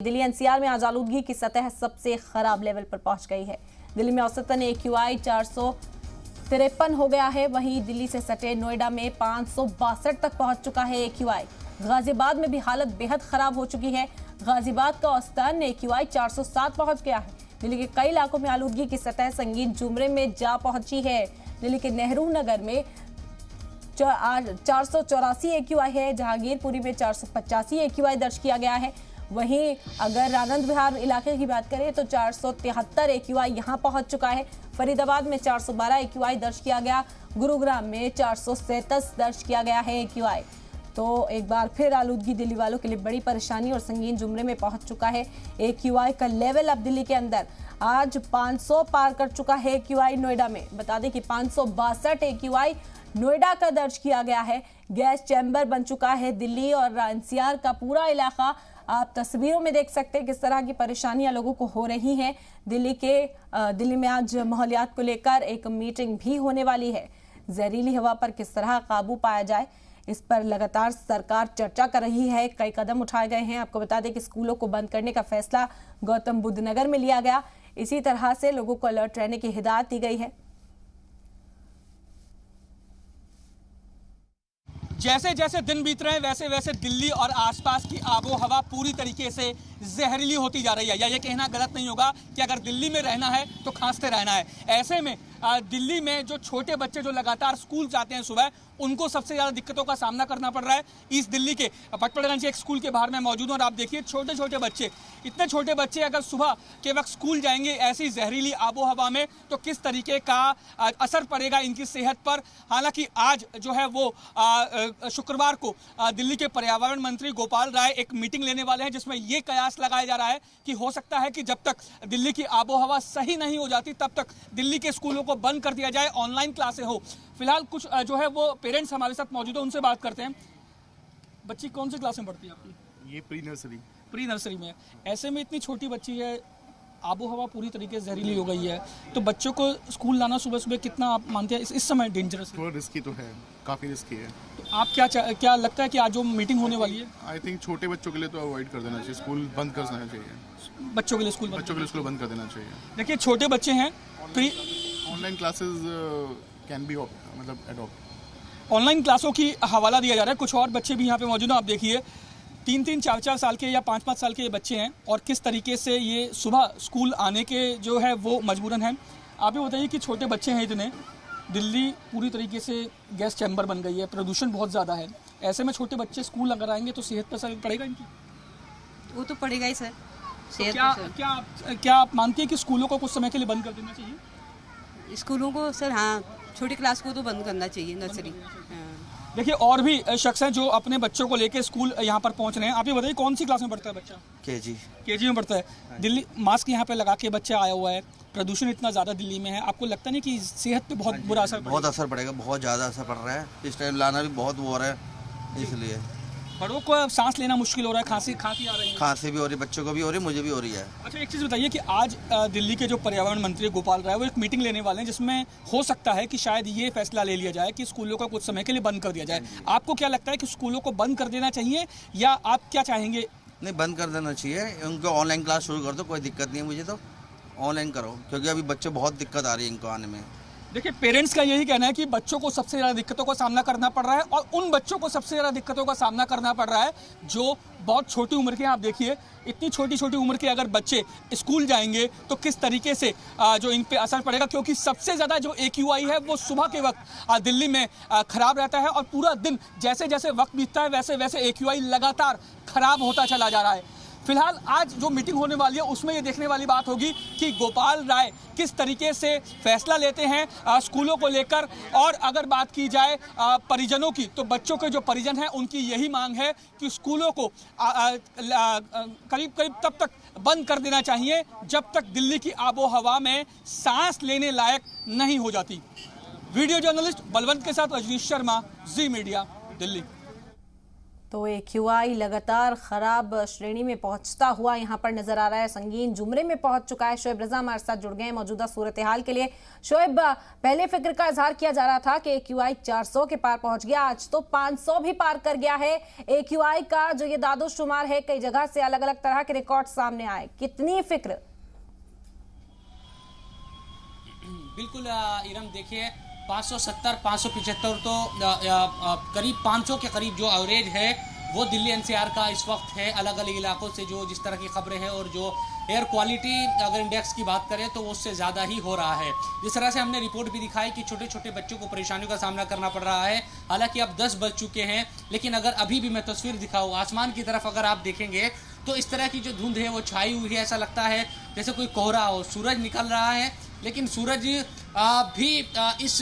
Delhi NCR में आज आलूदगी की सतह सबसे खराब लेवल पर पहुंच गई है। दिल्ली में औसतन AQI 453 हो गया है। वहीं दिल्ली से सटे नोएडा में 562 तक पहुंच चुका है AQI। गाजियाबाद में भी हालत बेहद खराब हो चुकी है। गाजियाबाद का औसतन AQI 407 पहुंच गया है। दिल्ली के कई इलाकों में आलूदगी की सतह संगीन जुमरे में जा पहुंची है। दिल्ली के नेहरू नगर में 484 AQI है। जहांगीरपुरी में 485 AQI दर्ज किया गया है। वहीं अगर आनंद विहार इलाके की बात करें तो 473 AQI यहां पहुंच चुका है। फरीदाबाद में 412 AQI दर्ज किया गया। गुरुग्राम में 437 दर्ज किया गया है AQI। तो एक बार फिर आलूदगी दिल्ली वालों के लिए बड़ी परेशानी और संगीन जुमरे में पहुंच चुका है। AQI का लेवल अब दिल्ली के अंदर आज 500 पार कर चुका है। AQI नोएडा में बता दें कि 562 AQI नोएडा का दर्ज किया गया है। गैस चैम्बर बन चुका है दिल्ली और एनसीआर का पूरा इलाका। आप तस्वीरों में देख सकते हैं किस तरह की परेशानियां लोगों को हो रही हैं। दिल्ली में आज माहौलियात को लेकर एक मीटिंग भी होने वाली है। जहरीली हवा पर किस तरह काबू पाया जाए, इस पर लगातार सरकार चर्चा कर रही है। कई कदम उठाए गए हैं। आपको बता दें कि स्कूलों को बंद करने का फैसला गौतम बुद्ध नगर में लिया गया। इसी तरह से लोगों को अलर्ट रहने की हिदायत दी गई है। जैसे जैसे दिन बीत रहे हैं वैसे वैसे दिल्ली और आसपास की आबो हवा पूरी तरीके से जहरीली होती जा रही है। या ये कहना गलत नहीं होगा कि अगर दिल्ली में रहना है तो खांसते रहना है। ऐसे में दिल्ली में जो छोटे बच्चे जो लगातार स्कूल जाते हैं सुबह, उनको सबसे ज़्यादा दिक्कतों का सामना करना पड़ रहा है। ईस्ट दिल्ली के पटपड़गंज एक स्कूल के बाहर में मौजूद हूँ और आप देखिए छोटे छोटे बच्चे, इतने छोटे बच्चे अगर सुबह के वक्त स्कूल जाएंगे ऐसी जहरीली आबो हवा में तो किस तरीके का असर पड़ेगा इनकी सेहत पर। हालांकि आज जो है वो शुक्रवार को दिल्ली के पर्यावरण मंत्री गोपाल राय एक मीटिंग लेने वाले हैं, जिसमें ये कयास लगाया जा रहा है कि हो सकता है कि जब तक दिल्ली की आबो हवा सही नहीं हो जाती तब तक दिल्ली के स्कूलों को बंद कर दिया जाए, ऑनलाइन क्लासें हो। फिलहाल कुछ जो है वो पेरेंट्स हमारे साथ मौजूद है, उनसे बात करते हैं। बच्ची कौन सी क्लास में पढ़ती है आपकी? ये प्री नर्सरी में। ऐसे में इतनी छोटी बच्ची है, आबो हवा पूरी तरीके से जहरीली हो गई है, तो बच्चों को स्कूल लाना सुबह सुबह कितना आप मानते हैं इस समय डेंजरस है? थोड़ा रिस्की तो है, काफ़ी रिस्की है। तो आप क्या लगता है कि आज जो मीटिंग होने वाली है? आई थिंक छोटे बच्चों के लिए तो अवॉइड कर देना चाहिए, स्कूल बंद कर देना चाहिए। बच्चों के लिए स्कूल बंद कर देना चाहिए। देखिए छोटे बच्चे हैं, ऑनलाइन क्लासेस कैन बी मतलब एडॉप्ट। ऑनलाइन क्लासों की हवाला दिया जा रहा है। कुछ और बच्चे भी यहाँ पे मौजूद हैं। आप देखिए 3-3, 4-4 साल के या 5-5 साल के ये बच्चे हैं और किस तरीके से ये सुबह स्कूल आने के जो है वो मजबूरन हैं। आप भी बताइए कि छोटे बच्चे हैं इतने, दिल्ली पूरी तरीके से गैस चैम्बर बन गई है, प्रदूषण बहुत ज़्यादा है। ऐसे में छोटे बच्चे स्कूल अगर आएंगे तो सेहत पर असर पड़ेगा इनकी? वो तो पड़ेगा ही सर। तो क्या आप मानती हैं कि स्कूलों को कुछ समय के लिए बंद कर देना चाहिए? स्कूलों को सर, हाँ, छोटी क्लास को तो बंद करना चाहिए, नर्सरी। देखिए और भी शख्स हैं जो अपने बच्चों को लेके स्कूल यहाँ पर पहुँच रहे हैं। आप ये बताइए कौन सी क्लास में पढ़ता है बच्चा? केजी में पढ़ता है। दिल्ली मास्क यहाँ पे लगा के बच्चा आया हुआ है, प्रदूषण इतना ज़्यादा दिल्ली में है, आपको लगता नहीं कि सेहत पे बहुत बुरा असर पड़ेगा? बहुत असर पड़ेगा, बहुत ज़्यादा असर पड़ रहा है। इस टाइम लाना भी बहुत वो हो रहा है, इसलिए बड़ों को सांस लेना मुश्किल हो रहा है, खांसी आ रही है। खांसी भी हो रही है, बच्चों को भी हो रही है, मुझे भी हो रही है। अच्छा एक चीज़ बताइए कि आज दिल्ली के जो पर्यावरण मंत्री गोपाल राय वो एक मीटिंग लेने वाले हैं, जिसमें हो सकता है कि शायद ये फैसला ले लिया जाए कि स्कूलों को कुछ समय के लिए बंद कर दिया जाए। आपको क्या लगता है कि स्कूलों को बंद कर देना चाहिए या आप क्या चाहेंगे? नहीं, बंद कर देना चाहिए। उनको ऑनलाइन क्लास शुरू कर दो, कोई दिक्कत नहीं है मुझे, तो ऑनलाइन करो, क्योंकि अभी बच्चे बहुत दिक्कत आ रही है इनको आने में। देखिए पेरेंट्स का यही कहना है कि बच्चों को सबसे ज़्यादा दिक्कतों का सामना करना पड़ रहा है और उन बच्चों को सबसे ज़्यादा दिक्कतों का सामना करना पड़ रहा है जो बहुत छोटी उम्र के हैं। आप देखिए इतनी छोटी उम्र के अगर बच्चे स्कूल जाएंगे तो किस तरीके से जो इन पे असर पड़ेगा, क्योंकि सबसे ज़्यादा जो AQI है वो सुबह के वक्त दिल्ली में ख़राब रहता है और पूरा दिन जैसे जैसे वक्त बीतता है वैसे वैसे AQI लगातार ख़राब होता चला जा रहा है। फिलहाल आज जो मीटिंग होने वाली है उसमें ये देखने वाली बात होगी कि गोपाल राय किस तरीके से फैसला लेते हैं स्कूलों को लेकर। और अगर बात की जाए परिजनों की, तो बच्चों के जो परिजन हैं उनकी यही मांग है कि स्कूलों को करीब तब तक बंद कर देना चाहिए जब तक दिल्ली की आबो हवा में सांस लेने लायक नहीं हो जाती। वीडियो जर्नलिस्ट बलवंत के साथ रजनीश शर्मा, जी मीडिया, दिल्ली। तो AQI लगातार खराब श्रेणी में पहुंचता हुआ यहां पर नजर आ रहा है, संगीन जुमरे में पहुंच चुका है। शोएब रजा हमारे साथ जुड़ गए हैं मौजूदा सूरत हाल के लिए। शोएब, पहले फिक्र का इजहार किया जा रहा था कि AQI 400 के पार पहुंच गया, आज तो 500 भी पार कर गया है। AQI का जो ये दादोशुमार है, कई जगह से अलग अलग तरह के रिकॉर्ड सामने आए, कितनी फिक्र? बिल्कुल इरम, देखिए 570 575 तो करीब 500 के करीब जो एवरेज है वो दिल्ली NCR का इस वक्त है। अलग अलग इलाकों से जो जिस तरह की खबरें हैं और जो एयर क्वालिटी अगर इंडेक्स की बात करें तो वो उससे ज़्यादा ही हो रहा है। जिस तरह से हमने रिपोर्ट भी दिखाई कि छोटे छोटे बच्चों को परेशानियों का सामना करना पड़ रहा है। हालांकि अब 10 बज चुके हैं, लेकिन अगर अभी भी मैं तस्वीर दिखाऊँ आसमान की तरफ अगर आप देखेंगे तो इस तरह की जो धुंध है वो छाई हुई है। ऐसा लगता है जैसे कोई कोहरा हो, सूरज निकल रहा है लेकिन सूरज भी इस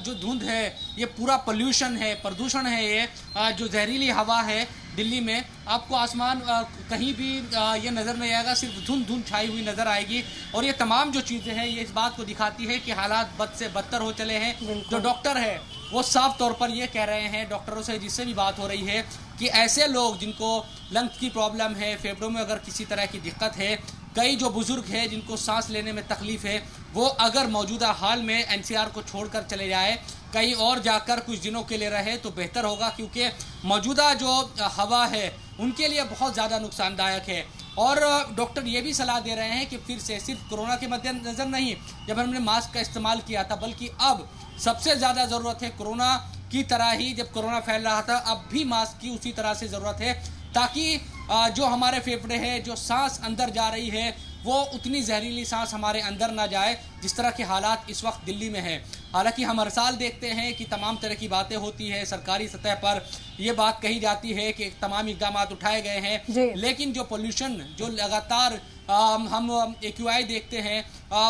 जो धुंध है ये पूरा पोल्यूशन है, प्रदूषण है, ये जो जहरीली हवा है दिल्ली में, आपको आसमान कहीं भी ये नज़र नहीं आएगा, सिर्फ धुंध धुंध छाई हुई नज़र आएगी। और ये तमाम जो चीज़ें हैं ये इस बात को दिखाती है कि हालात बद से बदतर हो चले हैं। जो डॉक्टर है वो साफ तौर पर ये कह रहे हैं, डॉक्टरों से जिससे भी बात हो रही है, कि ऐसे लोग जिनको लंग्स की प्रॉब्लम है, फेफड़ों में अगर किसी तरह की दिक्कत है, कई जो बुजुर्ग हैं जिनको सांस लेने में तकलीफ है, वो अगर मौजूदा हाल में NCR को छोड़कर चले जाए, कहीं और जाकर कुछ दिनों के लिए रहे तो बेहतर होगा, क्योंकि मौजूदा जो हवा है उनके लिए बहुत ज़्यादा नुकसानदायक है। और डॉक्टर ये भी सलाह दे रहे हैं कि फिर से सिर्फ कोरोना के मद्देनज़र नहीं, जब हमने मास्क का इस्तेमाल किया था, बल्कि अब सबसे ज़्यादा ज़रूरत है कोरोना की तरह ही, जब कोरोना फैल रहा था अब भी मास्क की उसी तरह से ज़रूरत है, ताकि जो हमारे फेफड़े हैं, जो सांस अंदर जा रही है, वो उतनी जहरीली सांस हमारे अंदर ना जाए जिस तरह के हालात इस वक्त दिल्ली में हैं। हालांकि हम हर साल देखते हैं कि तमाम तरह की बातें होती है, सरकारी सतह पर ये बात कही जाती है कि तमाम इक़दाम उठाए गए हैं, लेकिन जो पोल्यूशन जो लगातार हम AQI देखते हैं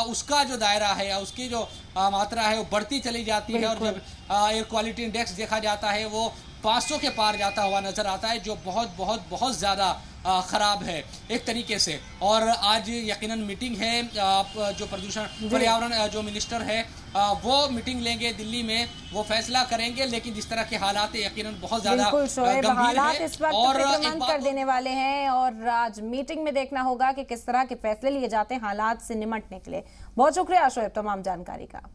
उसका जो दायरा है या उसकी जो मात्रा है वो बढ़ती चली जाती है। और जब एयर क्वालिटी इंडेक्स देखा जाता है वो 500 के पार जाता हुआ नजर आता है, जो बहुत बहुत बहुत ज़्यादा ख़राब है एक तरीके से। और आज यकीनन मीटिंग है, जो प्रदूषण पर्यावरण जो मिनिस्टर है वो मीटिंग लेंगे दिल्ली में, वो फैसला करेंगे। लेकिन जिस तरह के हालात है यकीनन बहुत ज़्यादा गंभीर है इस वक्त और फिक्रमंद कर देने वाले हैं। और आज मीटिंग में देखना होगा कि किस तरह के फैसले लिए जाते हैं हालात से निमटने के लिए। बहुत शुक्रिया शोएब तमाम जानकारी का।